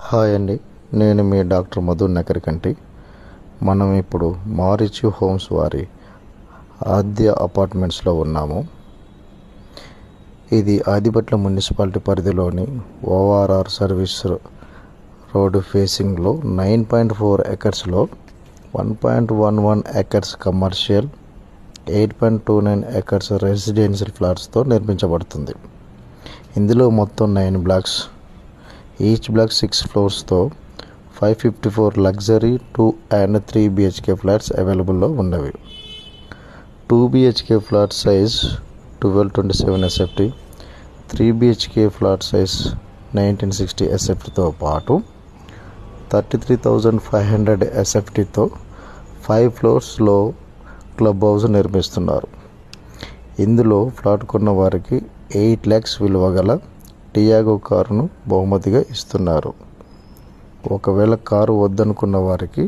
Hi అండి, నేను మీ doctor Madhu Nakarikanti. మనం ఇప్పుడు మారిచి హోమ్స్ వారి ఆద్య అపార్ట్మెంట్స్లో ఉన్నాము. ఇది ఆదిబట్ల మున్సిపాలిటీ పరిధిలోని ఓఆర్ఆర్ సర్వీస్ రోడ్డు ఫేసింగ్లో 9.4 ఎకర్స్లో 1.11 ఎకర్స్ కమర్షియల్, 8.29 ఎకర్స్ రెసిడెన్షియల్ ఫ్లాట్స్తో నిర్మించబడుతుంది. ఇందులో మొత్తం 9 బ్లాక్స్, ఈచ్ బ్లాక్ 6 ఫ్లోర్స్తో 554 లగ్జరీ 2 and 3 BHK ఫ్లాట్స్ అవైలబుల్లో ఉన్నవి. 2 BHK flat size 1227 SFT, 3 BHK flat size 1960 SFTతో పాటు 33,500 SFTతో 5 ఫ్లోర్స్లో క్లబ్ హౌస్ నిర్మిస్తున్నారు. ఇందులో ఫ్లాట్ కొన్న వారికి 8 lakhs విలువ గల టియాగో కారును బహుమతిగా ఇస్తున్నారు. ఒకవేళ కారు వద్దనుకున్న వారికి